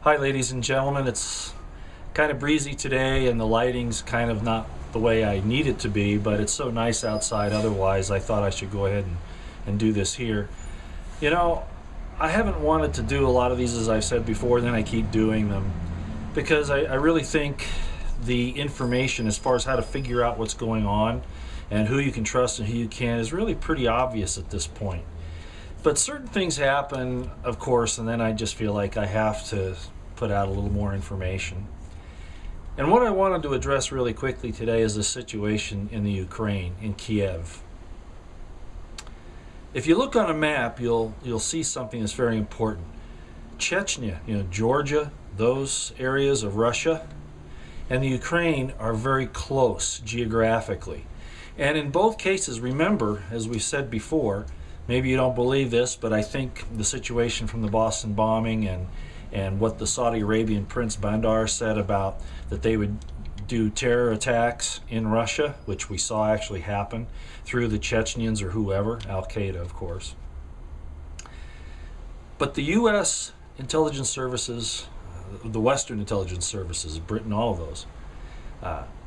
Hi ladies and gentlemen, it's kind of breezy today and the lighting's kind of not the way I need it to be, but it's so nice outside otherwise I thought I should go ahead and do this here. You know, I haven't wanted to do a lot of these, as I've said before, then I keep doing them because I really think the information as far as how to figure out what's going on and who you can trust and who you can't is really pretty obvious at this point. But certain things happen, of course, and then I just feel like I have to put out a little more information. And what I wanted to address really quickly today is the situation in the Ukraine, in Kiev. If you look on a map, you'll see something that's very important. Chechnya, Georgia, those areas of Russia, and the Ukraine are very close geographically. And in both cases, remember, as we said before, maybe you don't believe this, but I think the situation from the Boston bombing and what the Saudi Arabian Prince Bandar said about that they would do terror attacks in Russia, which we saw actually happen through the Chechens or whoever, Al-Qaeda of course. But the U.S. intelligence services, the Western intelligence services, Britain, all of those,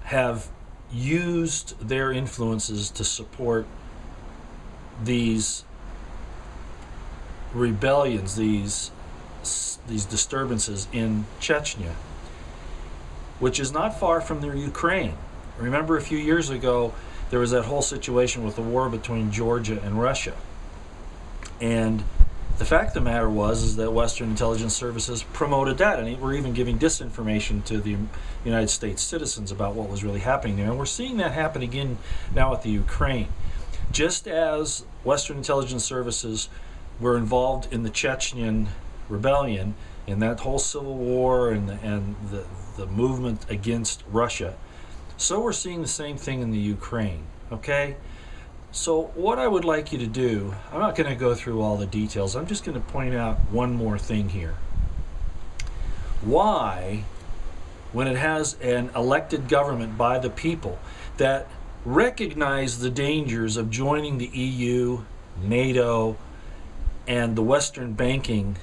have used their influences to support these rebellions, these disturbances in Chechnya, which is not far from the Ukraine. Remember a few years ago there was that whole situation with the war between Georgia and Russia, and the fact of the matter is that Western intelligence services promoted that, and were even giving disinformation to the United States citizens about what was really happening there. And we're seeing that happen again now with the Ukraine. Just as Western intelligence services were involved in the Chechen rebellion, in that whole civil war and the movement against Russia, so we're seeing the same thing in the Ukraine. Okay? So what I would like you to do, I'm not going to go through all the details, I'm just going to point out one more thing here. Why, when it has an elected government by the people that recognize the dangers of joining the EU, NATO, and the Western banking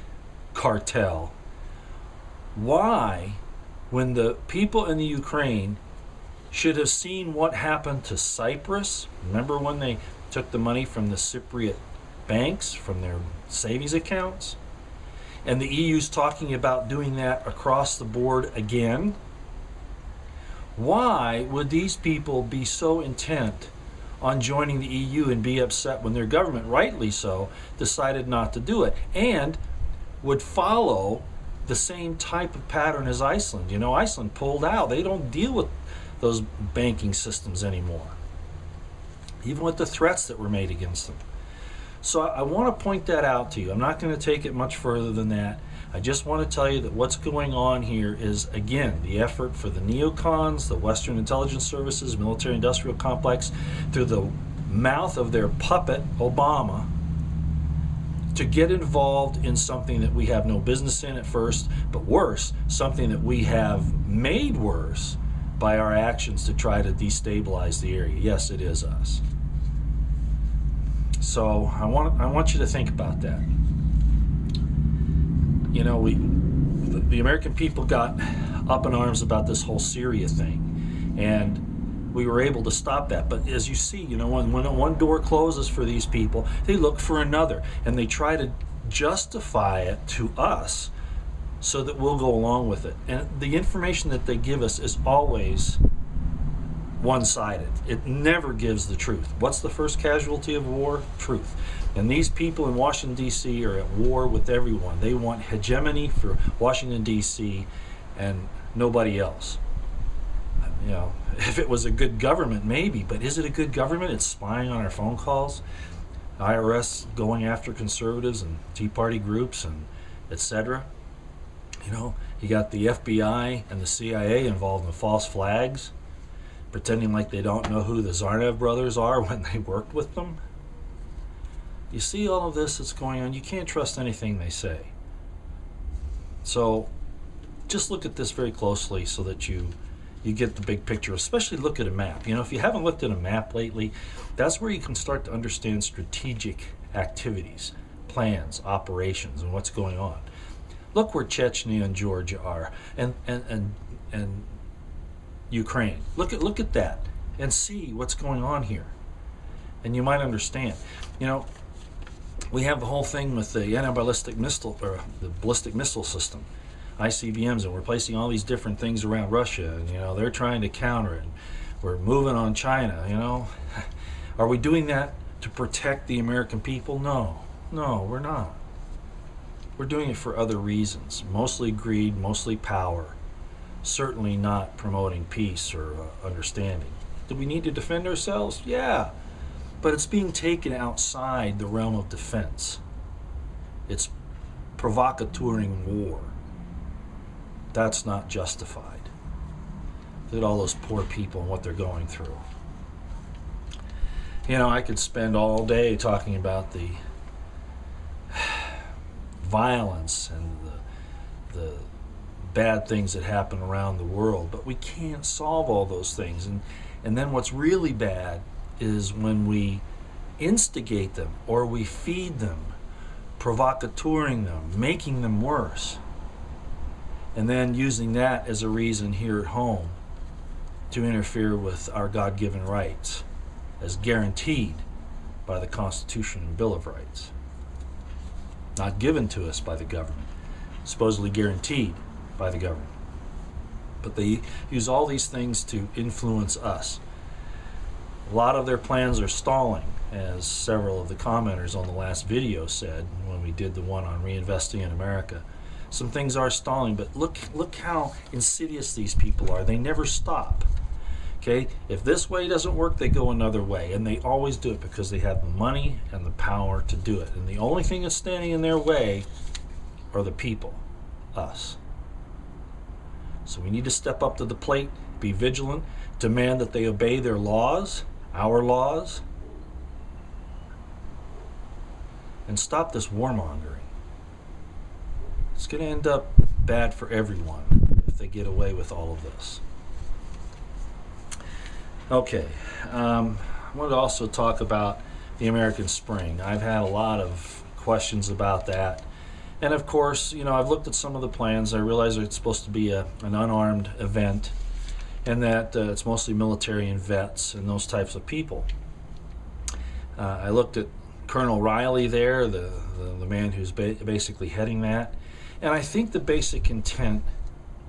cartel, why, when the people in the Ukraine should have seen what happened to Cyprus, remember when they took the money from the Cypriot banks, from their savings accounts, and the EU's talking about doing that across the board again, why would these people be so intent on joining the EU and be upset when their government, rightly so, decided not to do it, and would follow the same type of pattern as Iceland? Iceland pulled out. They don't deal with those banking systems anymore, even with the threats that were made against them. So I want to point that out to you. I'm not going to take it much further than that. I just want to tell you that what's going on here is, again, the effort for the neocons, the Western intelligence services, military-industrial complex, through the mouth of their puppet, Obama, to get involved in something that we have no business in at first, but worse, something that we have made worse by our actions to try to destabilize the area. Yes, it is us. So I want you to think about that. The American people got up in arms about this whole Syria thing, and we were able to stop that. But as you see, when one door closes for these people, they look for another, and they try to justify it to us so that we'll go along with it. And the information that they give us is always one-sided. It never gives the truth. What's the first casualty of war? Truth. And these people in Washington, D.C. are at war with everyone. They want hegemony for Washington, D.C. and nobody else. If it was a good government, maybe, but is it a good government? It's spying on our phone calls, IRS going after conservatives and Tea Party groups and etc. You got the FBI and the CIA involved in false flags, pretending like they don't know who the Zarnev brothers are when they worked with them. You see all of this that's going on. You can't trust anything they say. So just look at this very closely so that you get the big picture. Especially look at a map. If you haven't looked at a map lately, that's where you can start to understand strategic activities, plans, operations, and what's going on. Look where Chechnya and Georgia are, and Ukraine. Look at that, and see what's going on here, and you might understand. You know, we have the whole thing with the anti-ballistic missile, or the ballistic missile system, ICBMs, and we're placing all these different things around Russia, and they're trying to counter it. And we're moving on China. Are we doing that to protect the American people? No, we're not. We're doing it for other reasons, mostly greed, mostly power, certainly not promoting peace or understanding. Do we need to defend ourselves? Yeah, but it's being taken outside the realm of defense. It's provocateuring war. That's not justified. Look at all those poor people and what they're going through. I could spend all day talking about the violence and the bad things that happen around the world, but we can't solve all those things. And then what's really bad is when we instigate them or we feed them, provocateuring them, making them worse, and then using that as a reason here at home to interfere with our God-given rights as guaranteed by the Constitution and Bill of Rights. Not given to us by the government, supposedly guaranteed by the government. But they use all these things to influence us. A lot of their plans are stalling, as several of the commenters on the last video said when we did the one on reinvesting in America. Some things are stalling, but look how insidious these people are. They never stop. Okay, if this way doesn't work, they go another way, and they always do it because they have the money and the power to do it. And the only thing that's standing in their way are the people, us. So we need to step up to the plate, be vigilant, demand that they obey their laws, our laws, and stop this warmongering. It's going to end up bad for everyone if they get away with all of this. Okay, I wanted to also talk about the American Spring. I've had a lot of questions about that. And of course, I've looked at some of the plans. I realize it's supposed to be an unarmed event, and that it's mostly military and vets and those types of people. I looked at Colonel Riley there, the man who's basically heading that, and I think the basic intent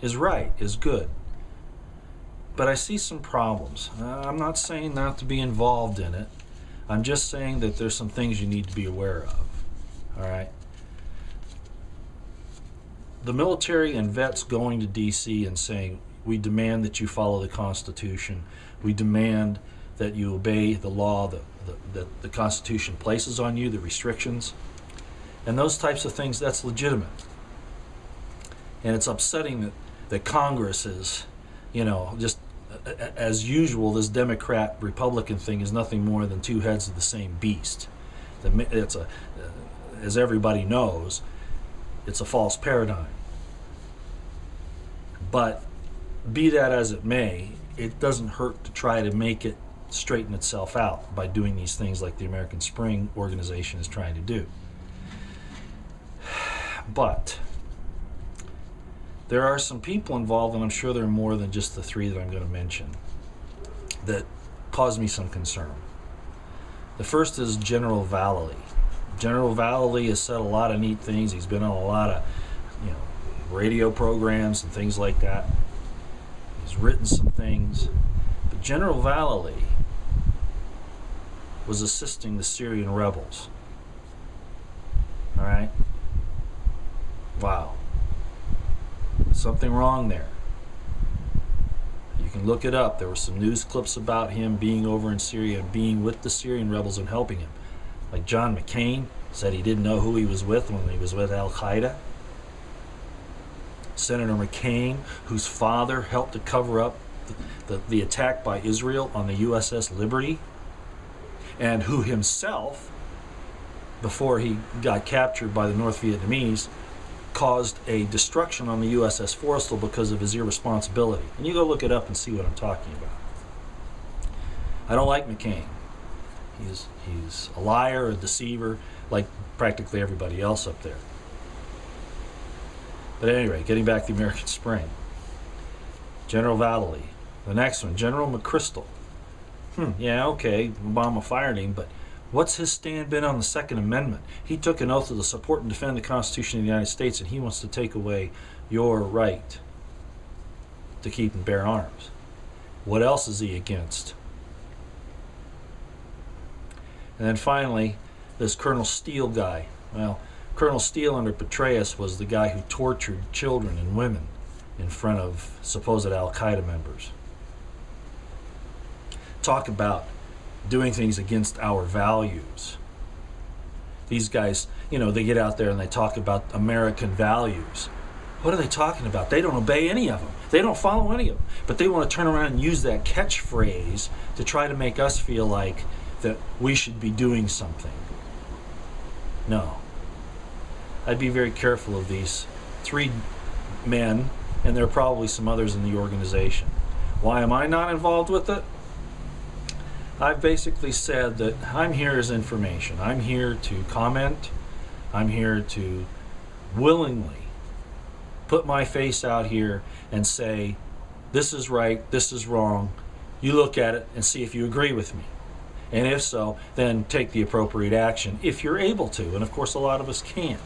is right, is good. But I see some problems. I'm not saying not to be involved in it. I'm just saying that there's some things you need to be aware of. All right? The military and vets going to D.C. and saying, we demand that you follow the Constitution. We demand that you obey the law that the Constitution places on you, the restrictions. And those types of things, that's legitimate. And it's upsetting that Congress is, just as usual, this Democrat-Republican thing is nothing more than two heads of the same beast. As everybody knows, it's a false paradigm. But be that as it may, it doesn't hurt to try to make it straighten itself out by doing these things like the American Spring organization is trying to do. But there are some people involved, and I'm sure there are more than just the three that I'm going to mention, that cause me some concern. The first is General Vallely. General Vallely has said a lot of neat things. He's been on a lot of, radio programs and things like that. He's written some things. But General Vallely was assisting the Syrian rebels. All right? Wow. Something wrong there. You can look it up. There were some news clips about him being over in Syria and being with the Syrian rebels and helping him. Like John McCain said he didn't know who he was with when he was with Al-Qaeda. Senator McCain, whose father helped to cover up the attack by Israel on the USS Liberty, and who himself, before he got captured by the North Vietnamese, caused a destruction on the USS Forrestal because of his irresponsibility. And you go look it up and see what I'm talking about. I don't like McCain. He's a liar, a deceiver, like practically everybody else up there. But anyway, getting back to the American Spring. General Vallely. The next one, General McChrystal. Yeah, okay, Obama fired him, but what's his stand been on the Second Amendment? He took an oath to support and defend the Constitution of the United States, and he wants to take away your right to keep and bear arms. What else is he against? And then finally, this Colonel Steele guy. Well, Colonel Steele under Petraeus was the guy who tortured children and women in front of supposed Al-Qaeda members. Talk about doing things against our values. These guys, you know, they get out there and they talk about American values. What are they talking about? They don't obey any of them. They don't follow any of them. But they want to turn around and use that catchphrase to try to make us feel like that we should be doing something. No. I'd be very careful of these three men, and there are probably some others in the organization. Why am I not involved with it? I've basically said that I'm here as information. I'm here to comment. I'm here to willingly put my face out here and say, this is right, this is wrong. You look at it and see if you agree with me. And if so, then take the appropriate action if you're able to. And of course, a lot of us can't.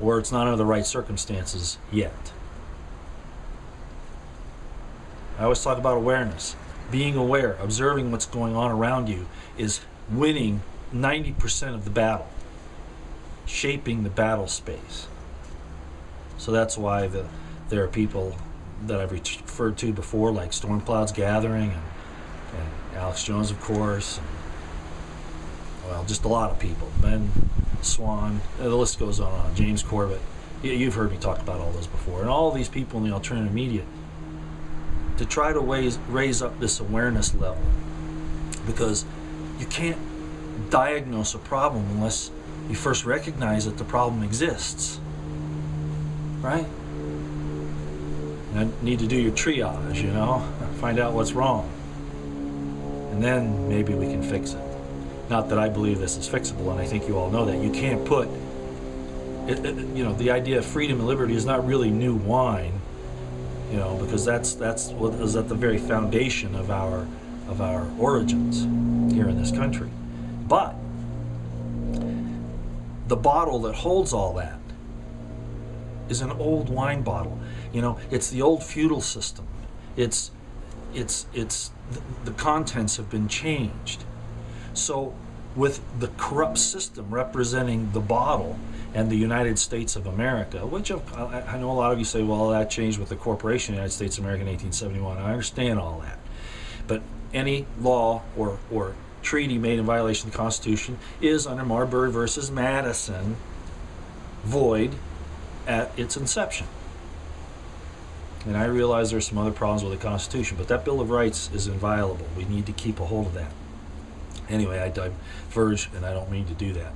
Or it's not under the right circumstances yet. I always talk about awareness. Being aware, observing what's going on around you is winning 90% of the battle. Shaping the battle space. So that's why there are people that I've referred to before, like Storm Clouds Gathering and Alex Jones, of course, and, well, just a lot of people. Ben Swan, the list goes on. James Corbett. You've heard me talk about all those before. And all these people in the alternative media to try to raise up this awareness level, because you can't diagnose a problem unless you first recognize that the problem exists. Right? And need to do your triage, you know, find out what's wrong. And then maybe we can fix it. Not that I believe this is fixable, and I think you all know that. You can't put, you know, the idea of freedom and liberty is not really new wine, you know, because that's what is at the very foundation of our origins here in this country. But the bottle that holds all that is an old wine bottle. You know, it's the old feudal system. It's the contents have been changed. So with the corrupt system representing the bottle and the United States of America, which I know a lot of you say, well, that changed with the corporation United States of America in 1871. I understand all that. But any law or treaty made in violation of the Constitution is, under Marbury versus Madison, void at its inception. And I realize there's some other problems with the Constitution, but that Bill of Rights is inviolable. We need to keep a hold of that. Anyway, I diverge, and I don't mean to do that.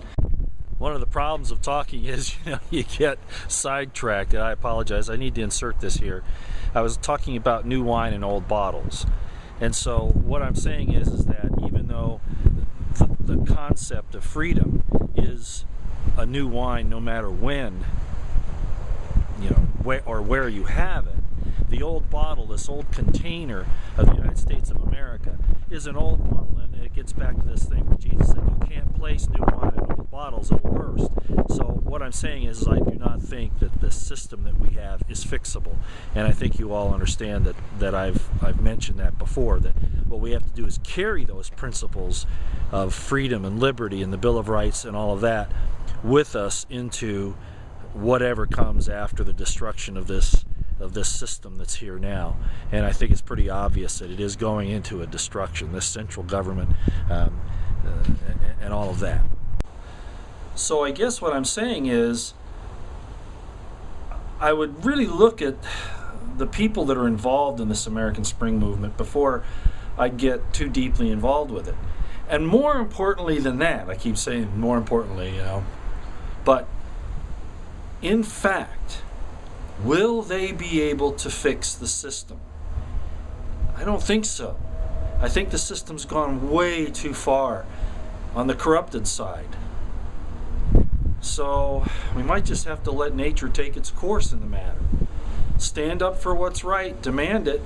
One of the problems of talking is, you know, you get sidetracked. And I apologize. I need to insert this here. I was talking about new wine in old bottles. And so what I'm saying is that even though the concept of freedom is a new wine no matter when, you know, where you have it, the old bottle, this old container of the United States of America, is an old bottle, and it gets back to this thing where Jesus said you can't place new wine in old bottles, it'll burst. So what I'm saying is I do not think that the system that we have is fixable, and I think you all understand that I've mentioned that before, that what we have to do is carry those principles of freedom and liberty and the Bill of Rights and all of that with us into whatever comes after the destruction of this system that's here now. And I think it's pretty obvious that it is going into a destruction, this central government and all of that. So I guess what I'm saying is I would really look at the people that are involved in this American Spring movement before I get too deeply involved with it. And more importantly than that, I keep saying more importantly, you know, but in fact, will they be able to fix the system? I don't think so. I think the system's gone way too far on the corrupted side. So we might just have to let nature take its course in the matter. Stand up for what's right, demand it,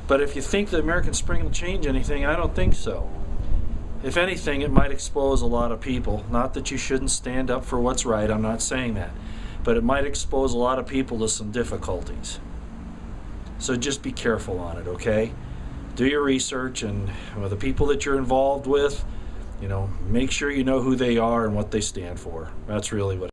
but if you think the American Spring will change anything, I don't think so. If anything, it might expose a lot of people. Not that you shouldn't stand up for what's right, I'm not saying that, but it might expose a lot of people to some difficulties. So just be careful on it, okay? Do your research, and with the people that you're involved with, make sure you know who they are and what they stand for. That's really what